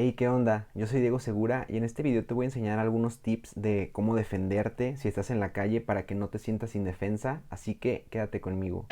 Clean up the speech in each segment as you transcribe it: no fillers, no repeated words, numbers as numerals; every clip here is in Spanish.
Hey, ¿qué onda? Yo soy Diego Segura y en este video te voy a enseñar algunos tips de cómo defenderte si estás en la calle para que no te sientas indefensa, así que quédate conmigo.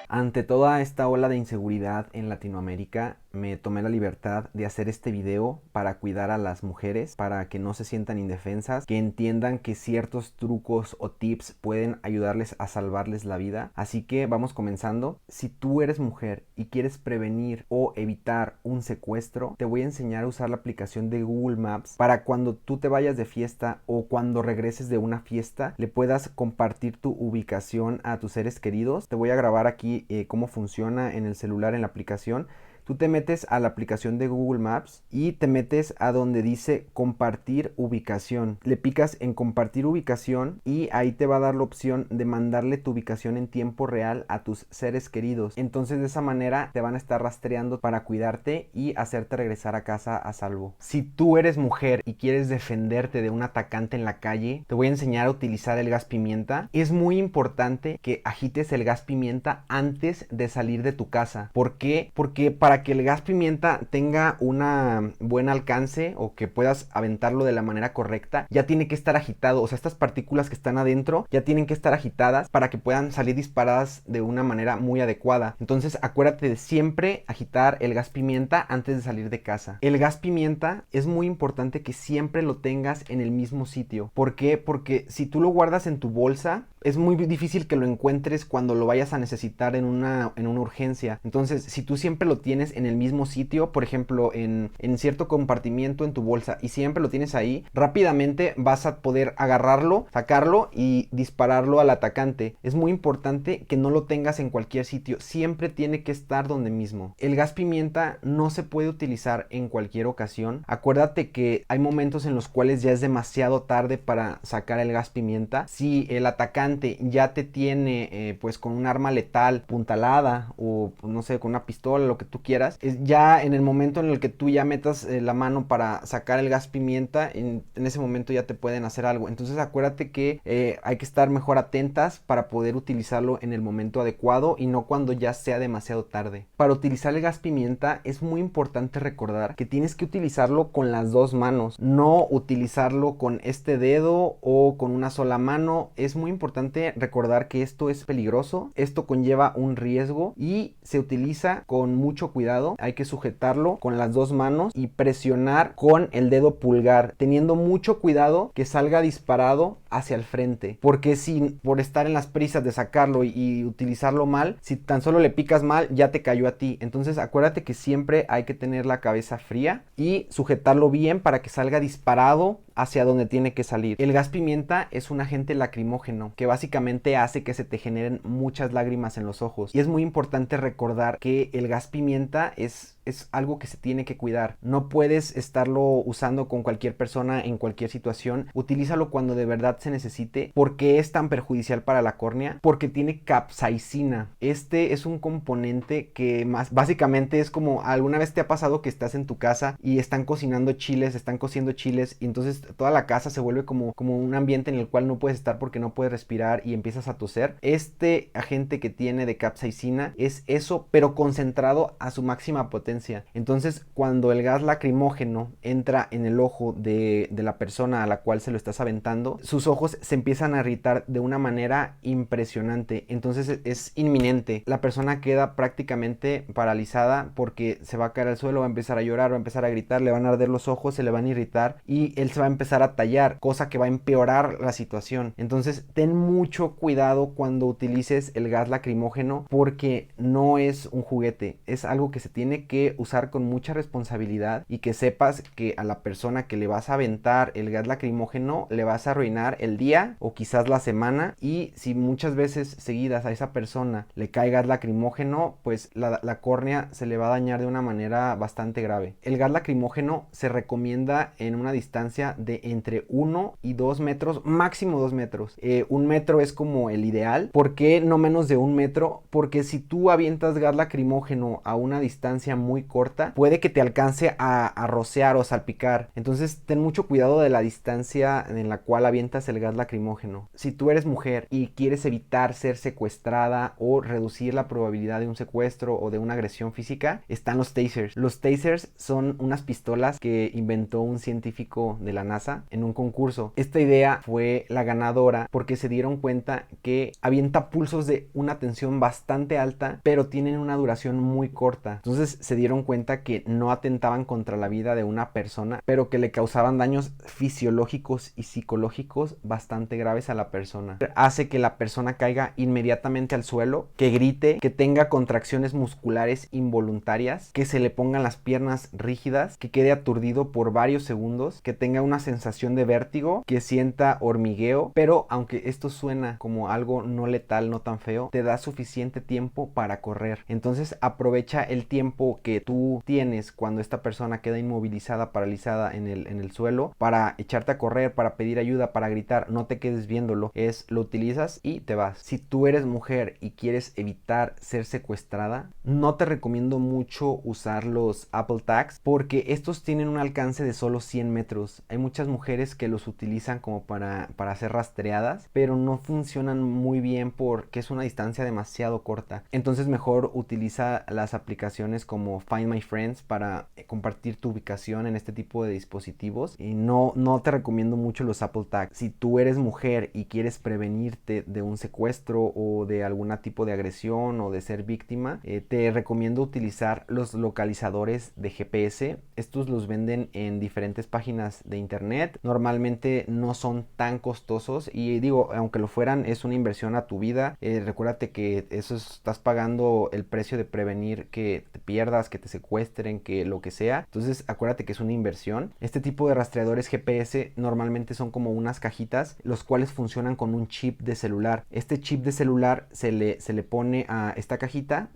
Ante toda esta ola de inseguridad en Latinoamérica, me tomé la libertad de hacer este video para cuidar a las mujeres, para que no se sientan indefensas, que entiendan que ciertos trucos o tips pueden ayudarles a salvarles la vida. Así que vamos comenzando. Si tú eres mujer y quieres prevenir o evitar un secuestro, te voy a enseñar a usar la aplicación de Google Maps para cuando tú te vayas de fiesta o cuando regreses de una fiesta, le puedas compartir tu ubicación a tus seres queridos. Te voy a grabar aquí cómo funciona en el celular en la aplicación. Tú te metes a la aplicación de Google Maps y te metes a donde dice compartir ubicación. Le picas en compartir ubicación y ahí te va a dar la opción de mandarle tu ubicación en tiempo real a tus seres queridos. Entonces de esa manera te van a estar rastreando para cuidarte y hacerte regresar a casa a salvo. Si tú eres mujer y quieres defenderte de un atacante en la calle, te voy a enseñar a utilizar el gas pimienta. Es muy importante que agites el gas pimienta antes de salir de tu casa. ¿Por qué? Porque para que el gas pimienta tenga un buen alcance o que puedas aventarlo de la manera correcta, ya tiene que estar agitado. O sea, estas partículas que están adentro ya tienen que estar agitadas para que puedan salir disparadas de una manera muy adecuada. Entonces acuérdate de siempre agitar el gas pimienta antes de salir de casa. El gas pimienta es muy importante que siempre lo tengas en el mismo sitio. ¿Por qué? Porque si tú lo guardas en tu bolsa, es muy difícil que lo encuentres cuando lo vayas a necesitar en una urgencia. Entonces, si tú siempre lo tienes en el mismo sitio, por ejemplo, en cierto compartimiento en tu bolsa y siempre lo tienes ahí, rápidamente vas a poder agarrarlo, sacarlo y dispararlo al atacante. Es muy importante que no lo tengas en cualquier sitio, siempre tiene que estar donde mismo. El gas pimienta no se puede utilizar en cualquier ocasión. Acuérdate que hay momentos en los cuales ya es demasiado tarde para sacar el gas pimienta. Si el atacante ya te tiene pues con un arma letal puntalada o no sé, con una pistola, lo que tú quieras, ya en el momento en el que tú ya metas la mano para sacar el gas pimienta, en ese momento ya te pueden hacer algo. Entonces acuérdate que hay que estar mejor atentas para poder utilizarlo en el momento adecuado y no cuando ya sea demasiado tarde. Para utilizar el gas pimienta es muy importante recordar que tienes que utilizarlo con las dos manos, no utilizarlo con este dedo o con una sola mano. Es muy importante recordar que esto es peligroso, esto conlleva un riesgo y se utiliza con mucho cuidado. Hay que sujetarlo con las dos manos y presionar con el dedo pulgar, teniendo mucho cuidado que salga disparado hacia el frente, porque si por estar en las prisas de sacarlo y utilizarlo mal, si tan solo le picas mal, ya te cayó a ti. Entonces acuérdate que siempre hay que tener la cabeza fría y sujetarlo bien para que salga disparado hacia donde tiene que salir. El gas pimienta es un agente lacrimógeno que básicamente hace que se te generen muchas lágrimas en los ojos, y es muy importante recordar que el gas pimienta es algo que se tiene que cuidar. No puedes estarlo usando con cualquier persona en cualquier situación. Utilízalo cuando de verdad se necesite. ¿Por qué es tan perjudicial para la córnea? Porque tiene capsaicina. Este es un componente que más básicamente es como, alguna vez te ha pasado que estás en tu casa y están cocinando chiles, están cociendo chiles y entonces toda la casa se vuelve como un ambiente en el cual no puedes estar porque no puedes respirar y empiezas a toser. Este agente que tiene de capsaicina es eso, pero concentrado a su máxima potencia. Entonces, cuando el gas lacrimógeno entra en el ojo de la persona a la cual se lo estás aventando, sus ojos se empiezan a irritar de una manera impresionante. Entonces es inminente. La persona queda prácticamente paralizada porque se va a caer al suelo, va a empezar a llorar, va a empezar a gritar, le van a arder los ojos, se le van a irritar y él se va a empezar a tallar, cosa que va a empeorar la situación. Entonces, ten mucho cuidado cuando utilices el gas lacrimógeno porque no es un juguete, es algo que se tiene que usar con mucha responsabilidad, y que sepas que a la persona que le vas a aventar el gas lacrimógeno le vas a arruinar el día o quizás la semana. Y si muchas veces seguidas a esa persona le cae gas lacrimógeno, pues la córnea se le va a dañar de una manera bastante grave. El gas lacrimógeno se recomienda en una distancia de entre 1 y 2 metros, máximo 2 metros. 1 metro es como el ideal. ¿Por qué no menos de 1 metro? Porque si tú avientas gas lacrimógeno a una distancia muy corta, puede que te alcance a rociar o salpicar. Entonces ten mucho cuidado de la distancia en la cual avientas el gas lacrimógeno. Si tú eres mujer y quieres evitar ser secuestrada o reducir la probabilidad de un secuestro o de una agresión física, están los tasers. Los tasers son unas pistolas que inventó un científico de la NASA en un concurso. Esta idea fue la ganadora porque se dieron cuenta que avienta pulsos de una tensión bastante alta, pero tienen una duración muy corta. Entonces se dieron cuenta que no atentaban contra la vida de una persona, pero que le causaban daños fisiológicos y psicológicos bastante graves a la persona. Hace que la persona caiga inmediatamente al suelo, que grite, que tenga contracciones musculares involuntarias, que se le pongan las piernas rígidas, que quede aturdido por varios segundos, que tenga una sensación de vértigo, que sienta hormigueo, pero aunque esto suena como algo no letal, no tan feo, te da suficiente tiempo para correr. Entonces aprovecha el tiempo que tú tienes cuando esta persona queda inmovilizada, paralizada en el suelo, para echarte a correr, para pedir ayuda, para gritar. No te quedes viéndolo, lo utilizas y te vas. Si tú eres mujer y quieres evitar ser secuestrada, no te recomiendo mucho usar los Apple Tags porque estos tienen un alcance de solo 100 metros. Hay muchas mujeres que los utilizan como para ser rastreadas, pero no funcionan muy bien porque es una distancia demasiado corta. Entonces mejor utiliza las aplicaciones como Find My Friends para compartir tu ubicación en este tipo de dispositivos, y no te recomiendo mucho los Apple Tags. Si tú eres mujer y quieres prevenirte de un secuestro o de algún tipo de agresión o de ser víctima, te recomiendo utilizar los localizadores de GPS. Estos los venden en diferentes páginas de internet. Normalmente no son tan costosos y digo, aunque lo fueran, es una inversión a tu vida. Recuérdate que eso estás pagando el precio de prevenir que te pierdas, que te secuestren, que lo que sea. Entonces acuérdate que es una inversión. Este tipo de rastreadores GPS normalmente son como unas cajitas, los cuales funcionan con un chip de celular. Este chip de celular se le pone a esta cajita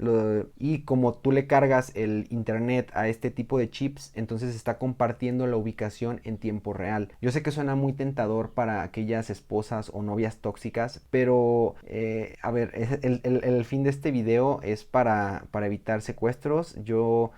y como tú le cargas el internet a este tipo de chips, entonces está compartiendo la ubicación en tiempo real. Yo sé que suena muy tentador para aquellas esposas o novias tóxicas, pero a ver, el fin de este video es para evitar secuestros.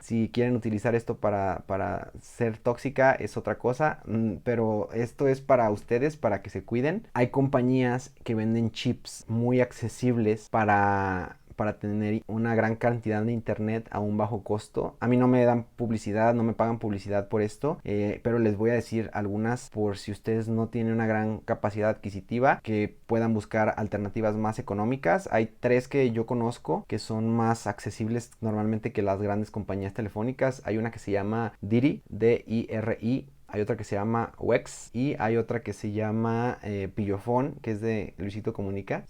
Si quieren utilizar esto para ser tóxica es otra cosa, pero esto es para ustedes, para que se cuiden. Hay compañías que venden chips muy accesibles para tener una gran cantidad de internet a un bajo costo. A mí no me dan publicidad, no me pagan publicidad por esto, pero les voy a decir algunas por si ustedes no tienen una gran capacidad adquisitiva, que puedan buscar alternativas más económicas. Hay 3 que yo conozco que son más accesibles normalmente que las grandes compañías telefónicas. Hay una que se llama Diri, D-I-R-I. Hay otra que se llama Wex y hay otra que se llama Pillofón, que es de Luisito Comunica.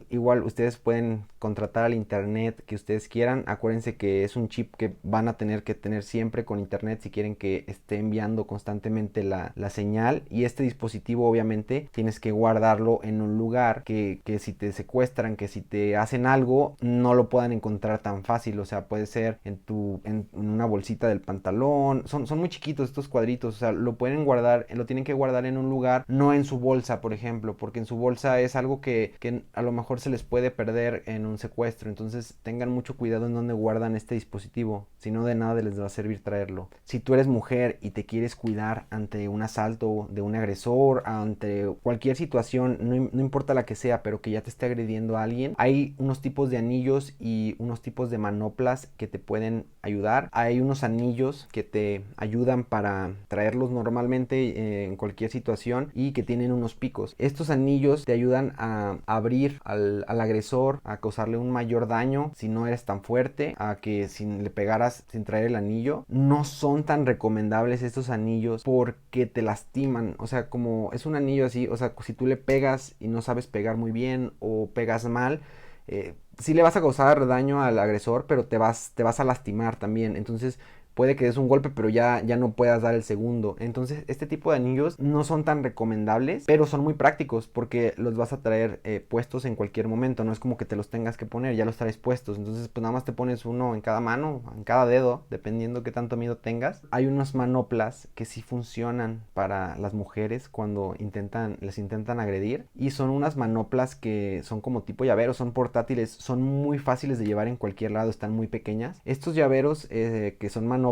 Igual ustedes pueden contratar al internet que ustedes quieran. Acuérdense que es un chip que van a tener que tener siempre con internet si quieren que esté enviando constantemente la señal. Y este dispositivo obviamente tienes que guardarlo en un lugar que si te secuestran, que si te hacen algo, no lo puedan encontrar tan fácil. O sea, puede ser en una bolsita del pantalón. Son muy chiquitos estos cuadritos. O sea, lo pueden guardar, lo tienen que guardar en un lugar, no en su bolsa, por ejemplo, porque en su bolsa es algo que a lo mejor se les puede perder en un secuestro. Entonces tengan mucho cuidado en dónde guardan este dispositivo, si no, de nada les va a servir traerlo. Si tú eres mujer y te quieres cuidar ante un asalto de un agresor, ante cualquier situación, no importa la que sea, pero que ya te esté agrediendo a alguien, hay unos tipos de anillos y unos tipos de manoplas que te pueden ayudar. Hay unos anillos que te ayudan para traerlos normalmente en cualquier situación y que tienen unos picos. Estos anillos te ayudan a abrir al agresor, a causarle un mayor daño si no eres tan fuerte, a que si le pegaras sin traer el anillo. No son tan recomendables estos anillos porque te lastiman. O sea, como es un anillo así, o sea, si tú le pegas y no sabes pegar muy bien o pegas mal, sí le vas a causar daño al agresor, pero te vas a lastimar también. Entonces puede que des un golpe pero ya no puedas dar el segundo. Entonces este tipo de anillos no son tan recomendables, pero son muy prácticos porque los vas a traer puestos en cualquier momento. No es como que te los tengas que poner, ya los traes puestos. Entonces pues nada más te pones uno en cada mano, en cada dedo, dependiendo qué tanto miedo tengas. Hay unos manoplas que sí funcionan para las mujeres cuando les intentan agredir, y son unas manoplas que son como tipo llaveros, son portátiles, son muy fáciles de llevar en cualquier lado, están muy pequeñas. Estos llaveros que son manoplas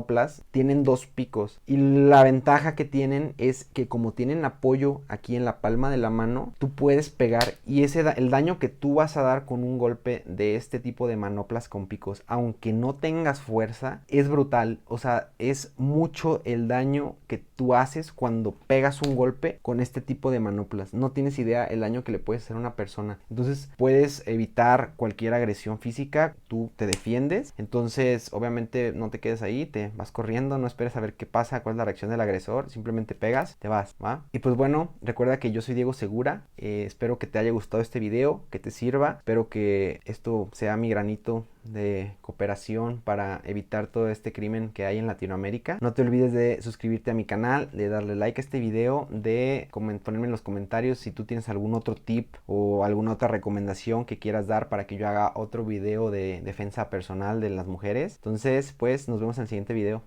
tienen dos picos, y la ventaja que tienen es que como tienen apoyo aquí en la palma de la mano, tú puedes pegar, y el daño que tú vas a dar con un golpe de este tipo de manoplas con picos, aunque no tengas fuerza, es brutal. O sea, es mucho el daño que tú haces cuando pegas un golpe con este tipo de manoplas. No tienes idea el daño que le puedes hacer a una persona. Entonces puedes evitar cualquier agresión física, tú te defiendes. Entonces obviamente no te quedes ahí, te vas corriendo, no esperes a ver qué pasa, cuál es la reacción del agresor, simplemente pegas, te vas, ¿va? Y pues bueno, recuerda que yo soy Diego Segura. Espero que te haya gustado este video, que te sirva, espero que esto sea mi granito de cooperación para evitar todo este crimen que hay en Latinoamérica. No te olvides de suscribirte a mi canal, de darle like a este video, de ponerme en los comentarios si tú tienes algún otro tip o alguna otra recomendación que quieras dar para que yo haga otro video de defensa personal de las mujeres. Entonces pues nos vemos en el siguiente video.